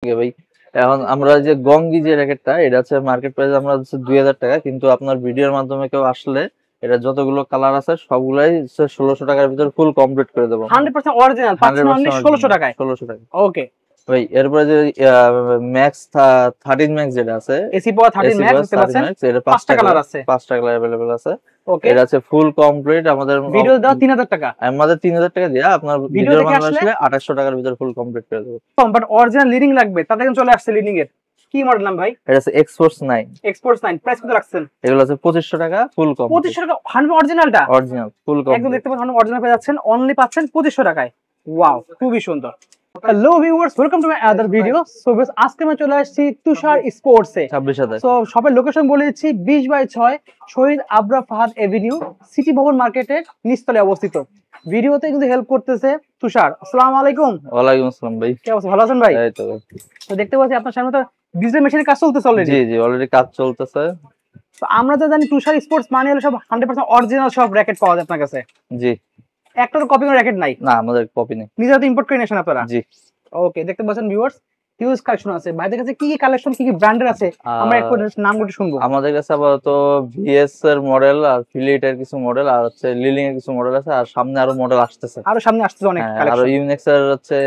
ভাই এখন আমরা যে গঙ্গি যে র্যাকেটটা এটা হচ্ছে মার্কেট প্রাইস আমরা হচ্ছে 2000 টাকা, কিন্তু আপনার ভিডিওর মাধ্যমে কেউ আসলে এটা যতগুলো কালার আছে সবগুলাই 1600 টাকার ভিতরে ফুল কমপ্লিট করে দেবো। 100% অরিজিনাল পাচ্ছেন অনলি 1600 টাকায়। 1600 টাকা ওকে ভাই। এরপরে যে ম্যাক্স 13 ম্যাক্স যেটা আছে, এসি পাওয়ার 13 ম্যাক্স দেখতে পাচ্ছেন, এটা 5টা কালার আছে, 5টা কালার अवेलेबल আছে। ওকে এটা আছে ফুল কমপ্লিট আমাদের ভিডিও দাও 3000 টাকা, আমাদের 3000 টাকা দিয়া আপনার ভিডিও ভিডিওর দেখে মাধ্যমে আসলে আসলে 2800 টাকার ভিতরে ফুল কমপ্লিট করে দেবো। বাট অরিজিনাল লিডিং লাগবে, তাতে কিন্তু চলে আসছে লিডিং এর কি মডেল নাম ভাই? এটা আছে এক্সপোর্টস 9। এক্সপোর্টস 9 প্রাইস কত রাখছেন? এগুলো আছে 2500 টাকা ফুল কমপ্লিট। 2500 টাকা 100 অরিজিনালটা, অরিজিনাল ফুল কমপ্লিট একদম দেখতে পাচ্ছেন অরিজিনাল পেয়ে যাচ্ছেন, অনলি পাচ্ছেন 2500 টাকায়। ওয়াও খুবই সুন্দর। Hello viewers, welcome to my other video. So guys আজকে আমি চলে আসছি তুষার স্পোর্টস এ 26,000। সো শপের লোকেশন বলে দিচ্ছি 20/6 শহীদ আবরা ফাহাদ এভিনিউ, সিটি ভবন মার্কেটের নিচতলায় অবস্থিত। ভিডিওতে কিন্তু হেল্প করতেছে তুষার। আসসালামু আলাইকুম। ওয়ালাইকুম আসসালাম ভাই, কি অবস্থা, ভালো আছেন ভাই? এই তো ভাই। তো দেখতে পাচ্ছি আপনার সামনে তো ডিজিটাল মেশিনের কাজ চলতেছে অলরেডি। জি জি অলরেডি কাজ চলতেছে। তো আমরা তো জানি তুষার স্পোর্টস মানে হলো সব 100% অরিজিনাল সব র‍্যাকেট পাওয়া যায় আপনার কাছে। জি একটা তো কপি র‍্যাকেট নাই? না, আমাদের কপি নেই, নিজেরা তো ইম্পোর্ট করে নিয়েছেন আপনারা? জি। ওকে, দেখতে পাচ্ছেন ভিউয়ার্স হিউজ কালেকশন আছে ভাইদের কাছে। কি কি কালেকশন, কি কি ব্র্যান্ডের আছে আমরা একটু নামগুলো শুনবো। আমাদের কাছে আপাতত ভিএস এর মডেল আর ফিলিট এর কিছু মডেল আর হচ্ছে লিলিং এর কিছু মডেল আছে, আর সামনে আরো মডেল আসতেছে, আরো সামনে আসতেছে অনেক আর কালেকশন। ইউনিক্স এর হচ্ছে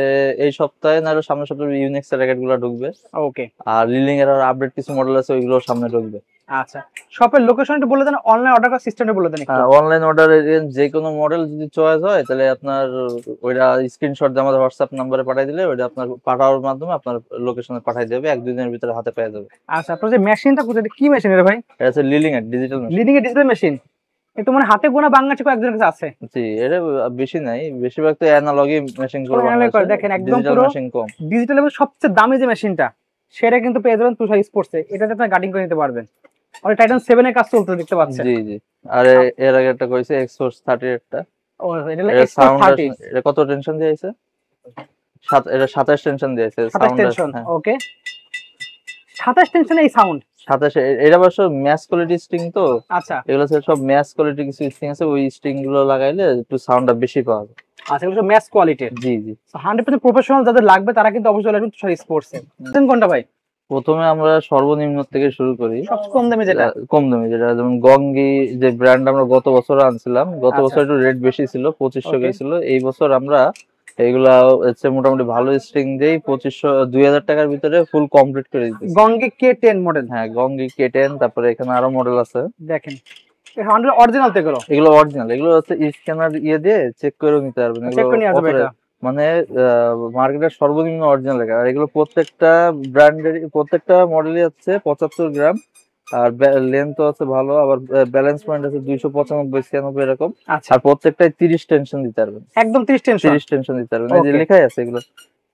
এই সপ্তাহে না আরো সামনের সপ্তাহে ইউনিক্স এর র্যাকেট গুলো ঢুকবে। ওকে, আর লিলিং এর আর আপডেট কিছু মডেল আছে, ওইগুলো সামনে ঢুকবে। আচ্ছা শপের লোকেশন একটু বলে দেন, অনলাইন অর্ডার করার সিস্টেমটা বলে দেন একটু। অনলাইন অর্ডারে যে কোনো মডেল যদি চয়েস হয় তাহলে আপনার ওইটা স্ক্রিনশট দিয়ে আমাদের হোয়াটসঅ্যাপ নম্বরে পাঠিয়ে দিলে ওইটা আপনার পাঠানোর মাধ্যমে আপনার লোকেশনে পাঠিয়ে দেবে, 1-2 দিনের ভিতরে হাতে পেয়ে যাবে। আচ্ছা আপনার যে মেশিনটা কোথায়, কি মেশিন রে ভাই? এটা হচ্ছে লিলিং এর ডিজিটাল মেশিন। লিডিং এর ডিসপ্লে মেশিন, একটু মানে হাতে গোনা বাংলাদেশে কয়েকজনের কাছে আছে। জি, এটা বেশি নাই, বেশিরভাগ তো অ্যানালগই মেশিন গুলো করে দেখেন একদম ডিজিটাল পুরো মেশিন কম। ডিজিটাল এবং সবচেয়ে দামি যে মেশিনটা সেটা কিন্তু পেয়ে যাবেন তুষার স্পোর্টসে। এটাতে আপনি গার্ডিং করে নিতে পারবেন। আর টাইটান 7 এর কাজ চলতে দেখতে পাচ্ছেন। জি জি। আর এর আগে একটা কইছে এক্সপোর্টস 30 টা। ও এটা এক্সপোর্ট 30। এটা কত টেনশন দিয়েছে? এটা 27 টেনশন দিয়েছে 27 টেনশন। ওকে 27 টেনশন এই সাউন্ড 27। এটা অবশ্য ম্যাচ কোয়ালিটি স্ট্রিং তো। আচ্ছা এগুলো সব ম্যাচ কোয়ালিটি কিছু স্ট্রিং আছে, ওই স্ট্রিং গুলো লাগাইলে একটু সাউন্ডটা বেশি পাওয়া যায়। আচ্ছা, এগুলো ম্যাচ কোয়ালিটির। জি জি 100% প্রফেশনাল যাদের লাগবে তারা কিন্তু অবশ্যই আসবেন তুষার স্পোর্টসে। কোনটা ভাই? প্রথমে আমরা সর্বনিম্ন থেকে শুরু করি, সবচেয়ে কম দামি যেটা। কম দামি যেটা, যেমন গঙ্গি যে ব্র্যান্ড আমরা গত বছর আনছিলাম, গত বছর একটু রেট বেশি ছিল, 2500 গেছিল। এই বছর আমরা এইগুলা হচ্ছে মোটামুটি ভালো স্ট্রিং দেই 2500-2000 টাকার ভিতরে ফুল কমপ্লিট করে দিতেছি। গঙ্গি K10 মডেল। হ্যাঁ গঙ্গি K10, তারপরে এখানে আরো মডেল আছে দেখেন এটা অরিজিনাল তো এগুলো। এগুলো অরিজিনাল, এগুলো হচ্ছে স্ক্যানার দিয়ে চেক করে নিতে পারবেন। চেক করে নিয়ে আসবে এটা। মানে মার্কেটের সর্বনিম্ন অরিজিনাল রেখা। আর এগুলো প্রত্যেকটা ব্র্যান্ডের প্রত্যেকটা মডেলই হচ্ছে 75 গ্রাম, আর লেন্থ আছে ভালো, আবার ব্যালেন্স পয়েন্ট আছে 295-96 এরকম। আর প্রত্যেকটাই 30 টেনশন দিতে পারবেন। একদম 30 টেনশন, 30 টেনশন দিতে পারবেন। এই যে লেখাই আছে এগুলো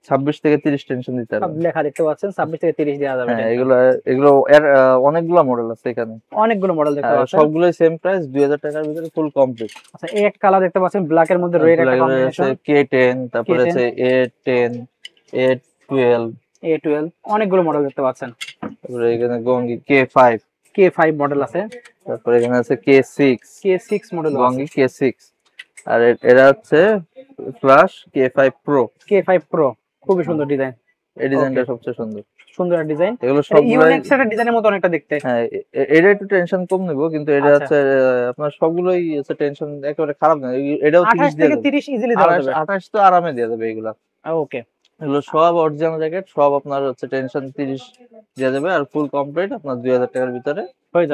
26 থেকে 30 টেনশন দিতে পারবেন। সব লেখা দেখতে পাচ্ছেন 26 থেকে 30 দেওয়া যাবে। হ্যাঁ এগুলো এর অনেকগুলো মডেল আছে এখানে, অনেকগুলো মডেল দেখতে পাচ্ছেন, সবগুলোই সেম প্রাইস 2000 টাকার ভিতরে ফুল কমপ্লিট। আচ্ছা এই একটা কালার দেখতে পাচ্ছেন ব্ল্যাক এর মধ্যে রেড একটা কম্বিনেশন, K10, তারপরে আছে A10, A12, A12 অনেকগুলো মডেল দেখতে পাচ্ছেন। তারপরে এখানে গঙ্গি K5 মডেল আছে, তারপরে এখানে আছে K6 মডেল গঙ্গি K6। আর এরা হচ্ছে ফ্ল্যাশ K5 Pro। খুবই সুন্দর ডিজাইন, এই ডিজাইনটা সবচেয়ে সুন্দর ডিজাইন। এগুলো সব ইউনিক্স এর ডিজাইনের মতো অনেকটা দেখতে। হ্যাঁ এটা একটু টেনশন কম নিব, কিন্তু এটা হচ্ছে আপনার সবগুলোই হচ্ছে টেনশন একেবারে খারাপ না। এটাও 28 থেকে 30 ইজিলি দেওয়া যাবে। 28 তো আরামে দেওয়া যাবে এগুলা। ওকে এগুলো সব অরিজিনাল জ্যাকেট, সব আপনার হচ্ছে টেনশন 30 দেওয়া যাবে, আর ফুল কমপ্লিট আপনার 2000 টাকার ভিতরে হয়ে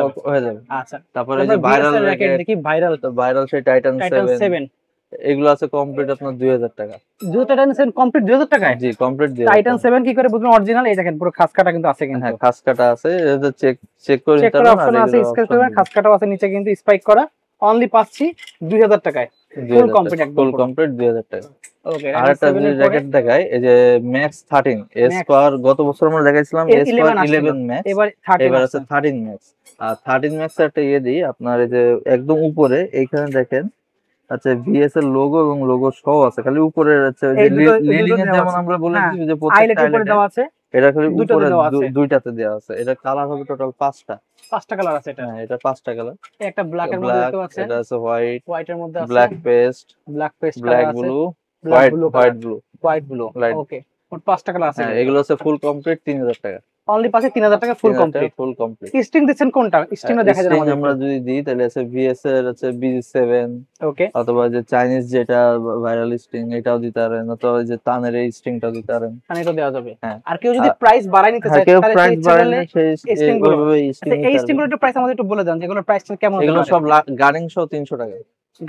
যাবে। আচ্ছা তারপরে যে ভাইরাল র্যাকেট দেখি, ভাইরাল সেই টাইটান 7 এগুলো আছে কমপ্লিট আপনার 2000 টাকা। টাইটান 7 কমপ্লিট 2000 টাকায়? জি কমপ্লিট টাইটান 7 কি করে বুঝবেন অরিজিনাল? এই দেখেন পুরো খাস কাটা কিন্তু আছে, কিন্তু হ্যাঁ খাস কাটা আছে, এটা চেক করে নিতে পারবেন। অপশন আছে, স্কেচ করবেন, খাস কাটাও আছে নিচে কিন্তু স্পাইক করা। অনলি পাচ্ছি 2000 টাকায় ফুল কমপ্লিট, একদম ফুল কমপ্লিট 2000 টাকা। ওকে আরেকটা যে জ্যাকেট দেখাই, এই যে ম্যাক্স 13 এস পাওয়ার, গত বছর আমরা দেখাইছিলাম এস পাওয়ার 11 ম্যাক্স, এবার আছে 13 ম্যাক্স। আর 13 ম্যাক্স একটা দিই আপনার, এই যে একদম উপরে এইখানে দেখেন আচ্ছা ভিএস এর লোগো এবং লোগো সহ আছে, খালি উপরে আছে ওই যে লিডিং এর যেমন আমরা বলেছি যে প্রত্যেকটা উপরে দেওয়া আছে, এটা খালি উপরে দুইটাতে দেওয়া আছে। এটা কালার হবে টোটাল 5টা কালার আছে। এটা 5টা কালার, একটা ব্ল্যাক এর মধ্যে দেখতে পাচ্ছেন, এটা আছে হোয়াইট এর মধ্যে আছে black paste black blue white blue light. Okay মোট 5টা কালার আছে। হ্যাঁ, এগুলো হচ্ছে ফুল কমপ্লিট 3000 টাকা। অনলি পাশে 3000 টাকা full complete. Full complete. String দিচ্ছেন কোনটা? স্ট্রিংটা দেখা যায় আমাদের। আমরা যদি দিই তাহলে আছে ভিএস এর হচ্ছে BG7 ওকে, অথবা যে চাইনিজ যেটা ভাইরাল স্ট্রিং এটাও দিতে পারেন, অথবা যে তানের এই স্ট্রিংটাও দিতে পারেন। মানে এটা দেওয়া যাবে। হ্যাঁ, আর কেউ যদি প্রাইস বাড়ায় নিতে চায় কেউ তাহলে প্রাইস বাড়ালে সেই স্ট্রিং গুলো, ওইভাবে স্ট্রিং এই স্ট্রিং গুলোর একটু প্রাইস আমাদের একটু বলে দেন, যেগুলোর প্রাইসটা কেমন হতে এগুলো পারে? সব গার্ডিং সহ 300 টাকা।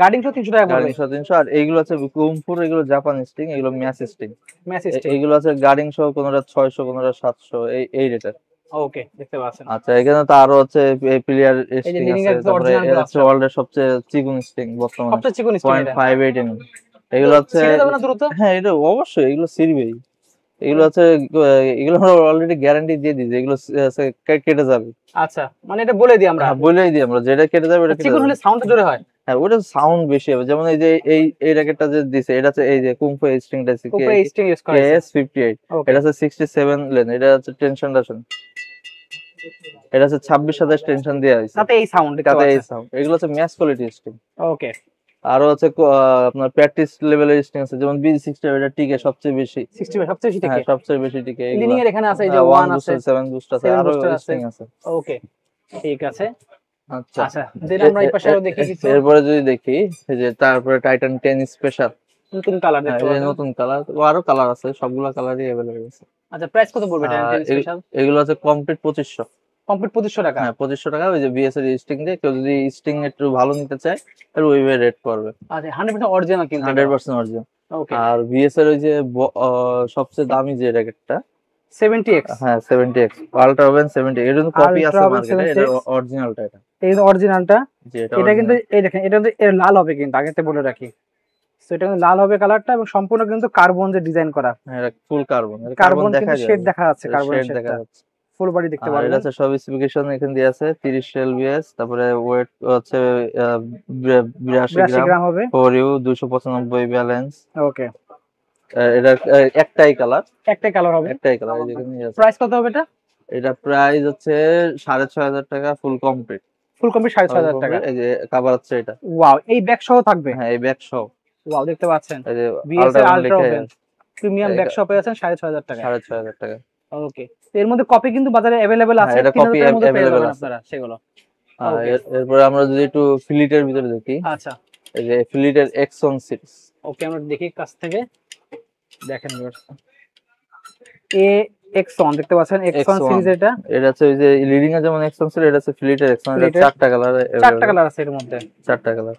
গার্ডিং সহ 300 টাকা পড়বে। গার্ডিং সহ 300। আর এইগুলো আছে কুমফুর, এগুলো জাপান স্ট্রিং, এগুলো ম্যাচ স্ট্রিং। ম্যাচ স্ট্রিং এগুলো আছে গার্ডিং সহ কোনটা 600 কোনটা 700 এই রেটের। ওকে, দেখতে পাচ্ছেন। আচ্ছা, এখানে তো আরো হচ্ছে প্লেয়ার এই যে স্ট্রিং লিনিং আছে, এর তারপরে অরিজিনাল গুলো আছে। ওয়ার্ল্ডের সবচেয়ে চিকন স্ট্রিং বর্তমানে সবচেয়ে চিকন স্ট্রিং এটা 0.58 mm। এগুলো হচ্ছে ছিঁড়ে যাবে না দ্রুত? হ্যাঁ, এটা অবশ্যই এগুলো ছিড়বেই। এগুলো হচ্ছে এগুলো আমরা অলরেডি গ্যারান্টি দিয়ে দিই যে এগুলো কেটে যাবে। আচ্ছা, মানে এটা বলে দিই আমরা। হ্যাঁ, বলেই দিই আমরা, যেটা কেটে যাবে এটা কেটে চিকন যাবে। হলে সাউন্ড জোরে হয়। হ্যাঁ, ওটা সাউন্ড বেশি হবে। যেমন এই যে এই র্যাকেটটা যে দিছে, এটা হচ্ছে এই যে কুংফু স্ট্রিংটা আছে উপরে স্ট্রিং ইউজ করা আছে। KS58। এটা হচ্ছে 67 লেন, এটা হচ্ছে টেনশন ডাশন, এটা হচ্ছে 26,000 টেনশন দেয়া হয়েছে। তাতে এই সাউন্ড দেখতে তাতে এই পাচ্ছেন। সাউন্ড। এগুলো হচ্ছে ম্যাচ কোয়ালিটি স্ট্রিং। ওকে, আরো হচ্ছে আপনার প্র্যাকটিস লেভেলের স্ট্রিং আছে, যেমন BG60, এটা টিকে সবচেয়ে বেশি। 60 সবচেয়ে বেশি হ্যাঁ, থেকে সবচেয়ে বেশি টিকে। লিনিং এর এখানে আছে, এই যে 1 আছে, 7 বুস্ট আছে, 7 আরো বুস্টার আছে। স্ট্রিং আছে। ওকে, ঠিক আছে। আচ্ছা আচ্ছা, দেন আমরা এই পাশে আরো দেখি কিছু। এরপরে যদি দেখি এই যে তারপরে টাইটান 10 স্পেশাল নতুন কালার দেখতে এই যে পাচ্ছেন। নতুন কালার, আরো কালার আছে, সবগুলা কালারই अवेलेबल আছে। আচ্ছা, প্রাইস কত পড়বে এটা? 10 স্পেশাল এগুলো আছে কমপ্লিট 2500। কমপ্লিট 2500 টাকা। হ্যাঁ, 2500 টাকা। ওই যে বিএস এর স্ট্রিং দিয়ে কেউ যদি স্ট্রিং একটু ভালো নিতে চায় তাহলে ওইভাবে রেট পড়বে। আচ্ছা, 100% অরিজিনাল কিন্তু 100% অরিজিনাল। ওকে, আর বিএস এর ওই যে সবচেয়ে দামি যে র্যাকেটটা 70x। হ্যাঁ, 70x আলট্রা ওভেন 70, এর কিন্তু কপি আছে Ultra Oven মার্কেটে, 70X এটা অরিজিনালটা। এই যে অরিজিনালটা, জি, এটা কিন্তু এই দেখেন, এটা কিন্তু এর লাল হবে কিন্তু, আগেতে বলে রাখি। সো এটা কিন্তু লাল হবে কালারটা, এবং সম্পূর্ণ কিন্তু কার্বন যে ডিজাইন করা। হ্যাঁ, এটা ফুল কার্বন। কার্বন দেখা কিন্তু যায়, শেড দেখা যাচ্ছে, কার্বনের শেড দেখা শেডটা যাচ্ছে। ফুল বডি দেখতে আর পারবেন। এটা হচ্ছে সব স্পেসিফিকেশন এখানে দেয়া আছে। 30 LBS, তারপরে ওয়েট হচ্ছে 82 গ্রাম গ্রাম, হবে। For you 295 balance. ওকে, এটা একটাই কালার, একটাই কালার হবে। একটাই কালার। এই যেখানে আছে। প্রাইস কত হবে এটা? এটা প্রাইস হচ্ছে 6500 টাকা ফুল কমপ্লিট। ফুল কমপ্লিট 6500 টাকা। এই যে কভার হচ্ছে এটা। ওয়াও, এই ব্যাগ সহ থাকবে? হ্যাঁ, এই ব্যাগ সহ। ওয়াও, দেখতে পাচ্ছেন এই যে বিএস এর আলট্রা লেখা ওভেন আছে। প্রিমিয়াম ব্যাগ শপে আছেন 6500 টাকা। 6500 টাকা। ওকে, এর মধ্যে কপি কিন্তু বাজারে अवेलेबल আছে, এটা 3000 কপি টাকার মধ্যে পেয়ে अवेलेबल যাবেন আছে আপনারা সেগুলো। আর ওকে, এরপরে আমরা যদি একটু ফিলিটের ভিতরে দেখি, আচ্ছা এই যে ফিলিটের এক্সন সিরিজ। ওকে, আমরা দেখি কাছ থেকে। দেখেন এ এক্সন দেখতে পাচ্ছেন, এক্সন সিরিজ এটা। এটা হচ্ছে ওই যে লিডিং এ যেমন এক্সন ছিল, এটা হচ্ছে ফিলিটের এক্সন। এটা Fleet-এর 4টা কালার, 4টা কালার আছে এর মধ্যে। 4টা কালার।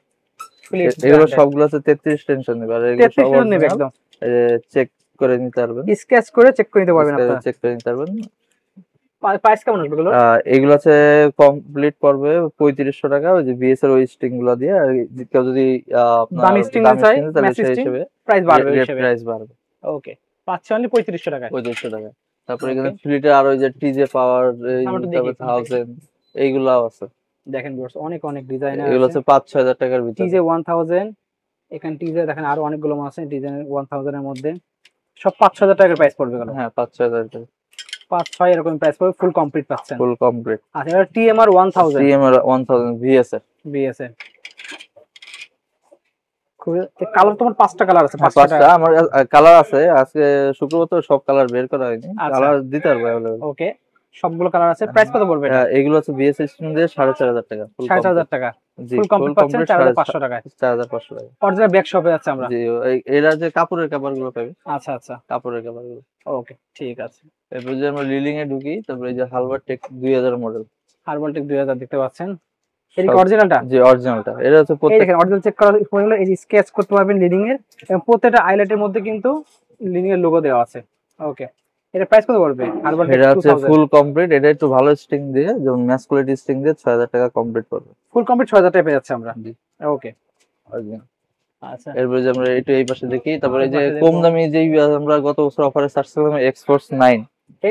Fleet এগুলো brand-এর। সবগুলো আছে 33 টেনশন নেবে। আর এগুলো 33 সব টাকা নেবে একদম, এই যে চেক করে নিতে পারবেন, স্কেচ করে চেক করে নিতে পারবেন আপনারা। চেক করে নিতে পারবেন। প্রাইস কেমন আসবে এগুলো? এগুলো আছে কমপ্লিট পড়বে 3500 টাকা, ওই যে বিএস এর ওই স্ট্রিং গুলো দিয়ে। আর কেউ যদি আপনার দামি স্ট্রিং চাই, ম্যাচ স্ট্রিং, প্রাইস বাড়বে হিসেবে। প্রাইস বাড়বে। ওকে, পাচ্ছি অনলি 3500 টাকা। 3500 টাকা। তারপরে এখানে ফ্লিটের আর ওই যে টিজে পাওয়ার, তারপরে 1000 এইগুলাও আছে। দেখেন ভিউয়ার্স, অনেক অনেক ডিজাইন আছে। এগুলো হচ্ছে 5-6000 টাকার ভিতরে। টিজে 1000, এখানে টিজে দেখেন আরো অনেকগুলো আছে ডিজাইন 1000 এর মধ্যে। সব 5000 টাকার প্রাইস পড়বে গেল। হ্যাঁ, 5-6000 টাকা। 5-6 এরকম প্রাইস পড়বে, ফুল কমপ্লিট পাচ্ছেন। Full complete. আচ্ছা, এবার টিএমআর 1000, টিএমআর 1000 ভিএস এর। বিএস এর কালার তোমার 5টা কালার আছে। 5টা আমার কালার আছে। আজকে শুক্রবার তো সব কালার বের করা হয়নি, কালার দিতে পারবো अवेलेबल। ওকে, সবগুলো কালার আছে। প্রাইস কত পড়বে এটা? এগুলো আছে বিএস স্ট্রিং দিয়ে 4500 টাকা। 6500 টাকা ফুল কমপ্লিট পাচ্ছেন 4500 টাকা। 4500 টাকা অরিজিনাল ব্যাক শপে আছে আমরা। জি, এরা যে কাপড়ের কভারগুলো পাবে। আচ্ছা আচ্ছা, কাপড়ের কভারগুলো। ওকে, ঠিক আছে। এরপর যে আমরা লিলিং এ ঢুকি, তারপরে এই যে হালবার টেক 2000 মডেল। হারবালটেক 2000 দেখতে পাচ্ছেন, এটা কি অরিজিনালটা? জি, অরিজিনালটা। এটা হচ্ছে এই দেখেন অরিজিনাল চেক করা হলো, এই যে স্কেচ করতে পারবেন লিডিং এর, এবং প্রত্যেকটা আইলাইটের মধ্যে কিন্তু লিডিং এর লোগো দেওয়া আছে। ওকে, এটা প্রাইস কত পড়বে? হারবালটেক এটা হচ্ছে 2000 ফুল কমপ্লিট। এটা একটু ভালো স্ট্রিং দিয়ে, যেমন ম্যাচ কোয়ালিটি স্ট্রিং দিয়ে 6000 টাকা কমপ্লিট পড়বে। ফুল কমপ্লিট 6000 টাকা পেয়ে যাচ্ছে আমরা। জি, ওকে, অরিজিনাল। আচ্ছা, এরপর যে আমরা একটু এই পাশে দেখি, তারপরে এই যে এই পাশে কম দেখবো। দামি যেই আমরা গত বছর অফারে ছাড়ছিলাম এক্সপোর্টস 9,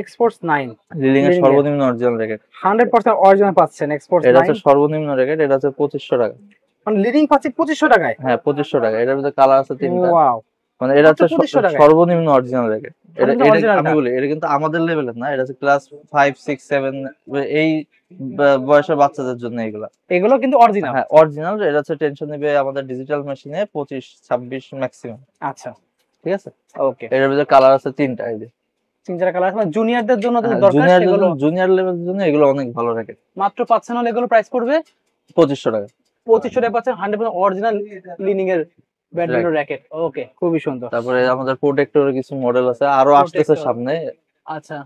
এক্সপোর্টস 9 লিলিং এর লিডিং এর সর্বনিম্ন অরিজিনাল র্যাকেট। 100% অরিজিনাল পাচ্ছেন এক্সপোর্টস এটা 9, হচ্ছে সর্বনিম্ন র্যাকেট। এটা হচ্ছে 2500 টাকা। মানে লিডিং পাচ্ছি 2500 টাকায়। হ্যাঁ, 2500 টাকা। এটার ভিতরে কালার আছে 3টা। ওয়াও, মানে এটা হচ্ছে 2500 টাকায় সর্বনিম্ন অরিজিনাল র্যাকেট। এটা সর্বনিম্ন original আমি টা। বলি, এটা কিন্তু আমাদের লেভেলের না, এটা হচ্ছে ক্লাস 5 6 7 এই বয়সের বাচ্চাদের জন্য এগুলা। এগুলো কিন্তু অরিজিনাল। হ্যাঁ, অরিজিনাল। এটা হচ্ছে টেনশন নেবে আমাদের ডিজিটাল মেশিনে 25 26 ম্যাক্সিমাম। আচ্ছা, ঠিক আছে। ওকে, এর ভিতরে কালার আছে 3টা, এই যে 3-4 কালার আছে। মানে জুনিয়রদের জন্য যদি দরকার সেগুলো, জুনিয়র লেভেলের জন্য এগুলো অনেক ভালো র্যাকেট। মাত্র পাচ্ছেন হলে এগুলো প্রাইস পড়বে 2500 টাকা। 2500 টাকা পাচ্ছেন 100% অরিজিনাল লিনিং এর ব্যাডমিন্টন র্যাকেট। ওকে, খুবই সুন্দর। তারপরে আমাদের প্রোটেক্টরের কিছু মডেল আছে, আরো আসতেছে সামনে। আচ্ছা,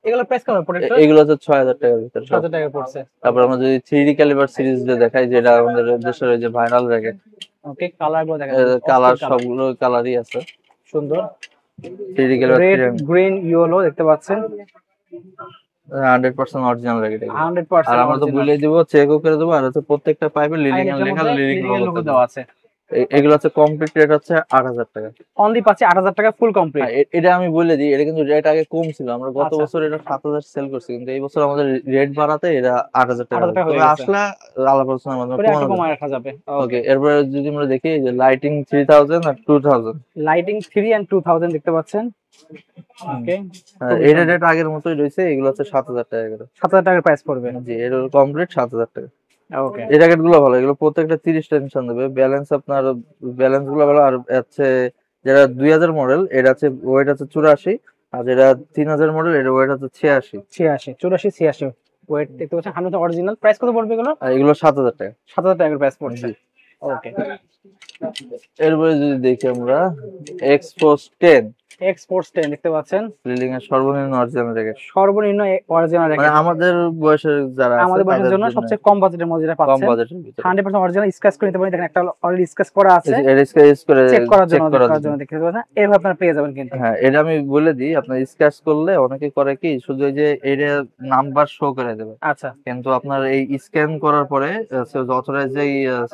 এগুলো প্রাইস কেমন প্রোটেক্টর? এগুলো হচ্ছে 6000 টাকার ভিতরে। 6000 টাকা পড়ছে। তারপর আমরা যদি 3D ক্যালিবার সিরিজ দেখাই, যেটা আমাদের দেশের যে ভাইরাল র্যাকেট। ওকে, কালার গুলো দেখেন, কালার সবগুলো কালারই আছে সুন্দর। 3D calibre, red, green, yellow দেখতে পাচ্ছেন। 100% অরিজিনাল র্যাকেট। 100% আর আমরা তো বলে দিব, চেকও করে দেব। আর হচ্ছে প্রত্যেকটা পাইপে লিডিং এর লেখা, লিডিং লোগো দেওয়া আছে। এগুলো হচ্ছে কমপ্লিট রেট হচ্ছে 8000 টাকা। অনলি পাচ্ছি 8000 টাকা ফুল কমপ্লিট। এটা আমি বলে দিই, এটা কিন্তু রেট আগে কম ছিল। আমরা গত বছর এটা 7000 সেল করছি, কিন্তু এই বছর আমাদের রেট বাড়াতে এটা 8000 টাকা তবে আসলে আলাপ আলোচনার মাধ্যমে কমায় রাখা যাবে। ওকে, এরপরে যদি আমরা দেখি যে লাইটিং 3000 আর 2000, লাইটিং 3 এন্ড 2000 দেখতে পাচ্ছেন। ওকে, এটা রেট আগের মতোই রয়েছে। এগুলো হচ্ছে 7000 টাকা করে। 7000 টাকার প্রাইস পড়বে। জি, এর কমপ্লিট 7000 টাকা। ওকে, এই র্যাকেট গুলো ভালো, এগুলো প্রত্যেকটা 30 টেনশন দেবে। ব্যালেন্স আপনার ব্যালেন্স গুলো ভালো। আর হচ্ছে যেটা 2000 মডেল, এটা হচ্ছে ওয়েট আছে 84, আর যেটা 3000 মডেল, এটা ওয়েট আছে 86। 86 ওয়েট দেখতে পাচ্ছেন 100% অরিজিনাল। প্রাইস কত পড়বে এগুলো? এগুলো 7000 টাকা। 7000 টাকার প্রাইস পড়ছে। ওকে, এরপরে যদি দেখি আমরা এক্সপোর্স 10, এক্সপোর্টস 10 দেখতে পাচ্ছেন। লিডিং এর সর্বনিম্ন অরিজিনাল র্যাকেট। সর্বনিম্ন অরিজিনাল র্যাকেট, মানে আমাদের বয়সের যারা আছে আমাদের বয়সের জন্য সবচেয়ে কম বাজেটের মধ্যে যেটা পাচ্ছেন। কম বাজেটের ভিতরে 100% অরিজিনাল স্ক্র্যাচ করে নিতে পারেন। দেখেন একটা অলরেডি স্ক্র্যাচ করা আছে, এর স্ক্র্যাচ করে চেক করার জন্য দেখতে পাচ্ছেন। এভাবে আপনারা পেয়ে যাবেন কিন্তু। হ্যাঁ, এটা আমি বলে দিই, আপনার স্ক্র্যাচ করলে অনেকে করে কি শুধু এই যে এর নাম্বার শো করে দেবে। আচ্ছা, কিন্তু আপনার এই স্ক্যান করার পরে অথরাইজ যে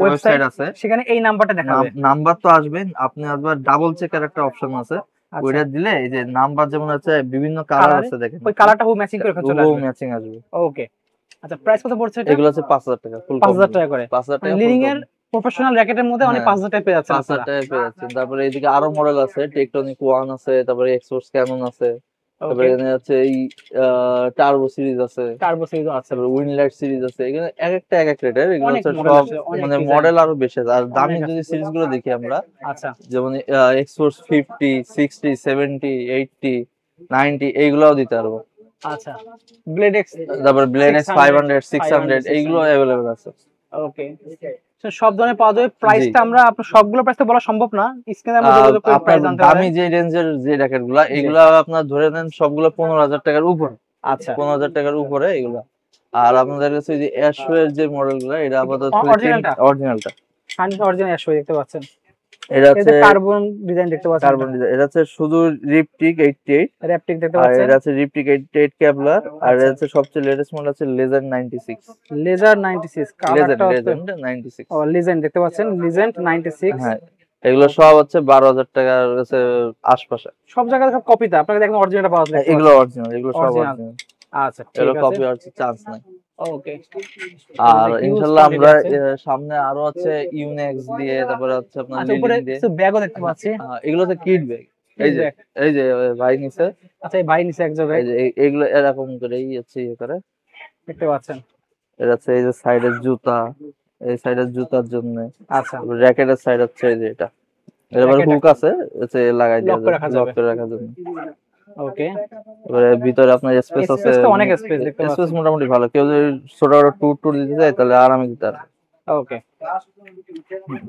ওয়েবসাইট আছে, সেখানে এই নাম্বারটা দেখাবে। নাম্বার তো আসবে, আপনি আবার ডাবল চেকের একটা অপশন আছে, ওইটা দিলে এই যে নাম্বার যেমন আছে বিভিন্ন কালার আছে, দেখেন ওই কালারটা হুবহু ম্যাচিং করে চলে আসবে। ম্যাচিং আসবে। ওকে, আচ্ছা, প্রাইস কত পড়ছে এটা? এগুলো আছে 5000 টাকা ফুল 5000 টাকা করে। 5000 টাকা লিডিং এর প্রফেশনাল র্যাকেটের মধ্যে অনেক 5000 টাকা পেয়ে যাচ্ছেন 5000 টাকা পেয়ে যাচ্ছেন। তারপরে এদিকে আরো মডেল আছে, টেকটনিক 1 আছে, তারপরে এক্সপোর্টস ক্যানন আছে, তারপরে এখানে আছে এই টার্বো সিরিজ আছে, তারপরে উইনলাইট সিরিজ আছে। এখানে এক একটা এক এক রেটের, এগুলো হচ্ছে সব মানে মডেল আরো বেশি আছে। আর দামি যদি সিরিজ গুলো দেখি আমরা, আচ্ছা, যেমন এক্সপোর্টস 50, 60, 70, 80, 90 এইগুলাও দিতে পারবো। আচ্ছা, ব্লেড এক্স, তারপর ব্লেড এক্স 500, 600 এইগুলো अवेलेबल আছে। ওকে, সব ধরনের পাওয়া যাবে। প্রাইসটা আমরা আপনার সবগুলো প্রাইস তো বলা সম্ভব না, স্ক্রিনে আমরা যোগাযোগ করে প্রাইস জানতে পারবেন। দামি যে রেঞ্জের যে র্যাকেটগুলো, এগুলো আপনার ধরে নেন সবগুলো 15000 টাকার উপরে। আচ্ছা, 15000 টাকার উপরে এগুলো। আর আপনাদের কাছে যে অ্যাশওয়ের যে মডেলগুলো, এটা আপাতত অরিজিনালটা 100% অরিজিনাল অ্যাশ দেখতে পাচ্ছেন। এটা হচ্ছে কার্বন ডিজাইন দেখতে পাচ্ছেন। কার্বন ডিজাইন, এটা হচ্ছে শুধু রিপটিক 88, র্যাপটিক দেখতে আর পাচ্ছেন। এটা হচ্ছে রিপটিক 88 কেবলার। আর এটা হচ্ছে সবচেয়ে লেটেস্ট মডেল আছে লেজেন্ড 96। লেজার 96 কালারটা লেজেন্ড 96। ও লেজেন্ড দেখতে পাচ্ছেন, লেজেন্ড 96। হ্যাঁ, এগুলো সব হচ্ছে 12000 টাকার কাছে আশপাশে। সব জায়গায় সব কপিটা, আপনাকে দেখেন অরিজিনালটা পাওয়া যায়। এগুলো অরিজিনাল, এগুলো সব অরিজিনাল। আচ্ছা, ঠিক আছে, কপি হওয়ার চান্স নাই। ওকে, আর ইনশাআল্লাহ আমরা সামনে আরো আছে ইউনেক্স দিয়ে, তারপরে হচ্ছে আপনার উপরে কিছু ব্যাগও দেখতে পাচ্ছি। এগুলো তো কিড ব্যাগ। এই যে ভাই নিচে, আচ্ছা, এই ভাই নিচে এক জায়গায়, এই যে এগুলো এরকম করে হচ্ছে করে দেখতে পাচ্ছেন। এটা হচ্ছে এই যে সাইডের জুতা, এই সাইডের জুতার জন্য। আচ্ছা, র্যাকেটের সাইড হচ্ছে এই যে এটা, এর আবার হুক আছে, হচ্ছে লাগাই দেওয়া যায় লক করে রাখার জন্য। ওকে, এবারে ভিতরে আপনার স্পেস আছে, অনেক স্পেস দেখতে পাচ্ছেন। স্পেস মোটামুটি ভালো। কেউ যদি ছোট বড় ট্যুর দিতে যায় তাহলে আরামে দিতে পারে। ওকে,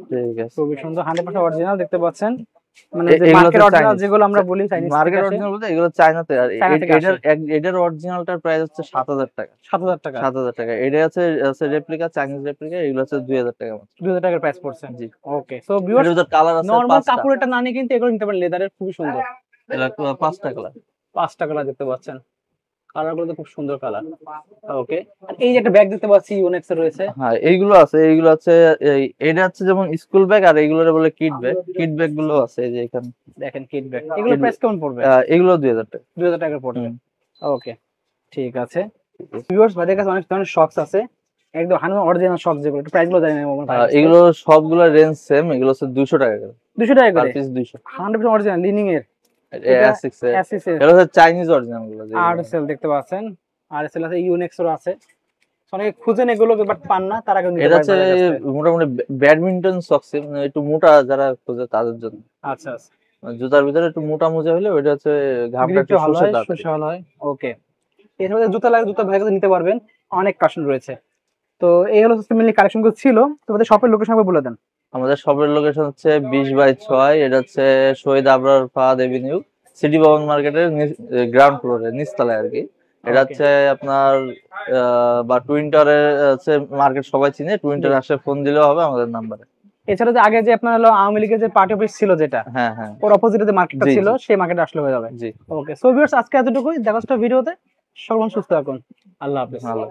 ঠিক আছে, খুবই সুন্দর। 100% অরিজিনাল দেখতে পাচ্ছেন। মানে যে মার্কেট অরিজিনাল যেগুলো আমরা বলি, চাইনিজ মার্কেট অরিজিনাল বলতে এগুলো চায়নাতে। আর এটার অরিজিনালটার প্রাইস হচ্ছে 7000 টাকা। 7000 টাকা, 7000 টাকা। এটা আছে রেপ্লিকা, চাইনিজ রেপ্লিকা। এগুলো হচ্ছে 2000 টাকা মাত্র। 2000 টাকার প্রাইস পড়ছে। জি, ওকে। সো ভিউয়ার্স, কালার আছে নরমাল কাপড়টা না নিয়ে কিন্তু এগুলো নিতে পারেন, লেদারের খুবই সুন্দর। এটা 5টা কালার, 5টা কালার দেখতে পাচ্ছেন। কালারগুলো তো খুব সুন্দর কালার। ওকে, এই যে একটা ব্যাগ দেখতে পাচ্ছি ইউনেক্স এর রয়েছে। হ্যাঁ, এইগুলো আছে। এইগুলো আছে এটা হচ্ছে যেমন স্কুল ব্যাগ, আর এইগুলোরে বলে কিড ব্যাগ। কিড ব্যাগ গুলো আছে এই যে এখানে দেখেন, কিড ব্যাগ। এগুলো প্রাইস কেমন পড়বে? এগুলো 2000 টাকা। 2000 টাকা পড়বে। ওকে, ঠিক আছে। ভিউয়ার্স, ভাইদের কাছে অনেক ধরনের শক্স আছে, একদম 100% অরিজিনাল শক্স যেগুলো, একটু প্রাইসগুলো জানি না ভাই। এগুলো সবগুলো রেঞ্জ সেম। এগুলো হচ্ছে 200 টাকা করে। 200 টাকা করে পিস 200। 100% অরিজিনাল লিনিং এর। অ্যাসিক্স এর। এটা হচ্ছে চাইনিজ অরিজিনাল গুলো। আরএসএল দেখতে পাচ্ছেন, আরএসএল আছে, ইউনেক্স এর আছে। অনেকে খুঁজেন এগুলো বাট পান না, তারা কিন্তু এটা হচ্ছে মোটামুটি ব্যাডমিন্টন সক্স, মানে একটু মোটা যারা খোঁজে তাদের জন্য। আচ্ছা, জুতার ভিতরে একটু মোটা মোজা হলে ওইটা হচ্ছে ঘামটা একটু ভালো শুষে হয়, তাড়াতাড়ি। সুশাল হয়। ওকে, এছাড়া জুতা লাগে, জুতা ভাইয়ের কাছে নিতে পারবেন, অনেক কালেকশন রয়েছে। তো এই হলো মেনলি কালেকশন গুলো ছিল। তোমাদের শপের লোকেশন বলে দেন। আমাদের শপের লোকেশন হচ্ছে 20/6, এটা হচ্ছে শহীদ আবরার ফাহাদ এভিনিউ, সিটি ভবন মার্কেটের গ্রাউন্ড ফ্লোরে নিচতলায় আর কি। এটা ওকে, হচ্ছে আপনার বা টুইন টাওয়ারে হচ্ছে মার্কেট সবাই চিনে, টুইন জি। টাওয়ারে আসে ফোন দিলেও হবে আমাদের নাম্বারে। এছাড়া যে আগে যে আপনার হলো আওয়ামী লীগের যে পার্টি অফিস ছিল যেটা, হ্যাঁ হ্যাঁ, ওর অপোজিটে যে মার্কেটটা জি ছিল, জি সেই মার্কেটে আসলে হয়ে যাবে। জি। ওকে, সো ভিউয়ার্স, আজকে এতটুকুই, দেখা হচ্ছে ভিডিওতে। সর্বজন সুস্থ থাকুন, আল্লাহ হাফেজ। ভালো।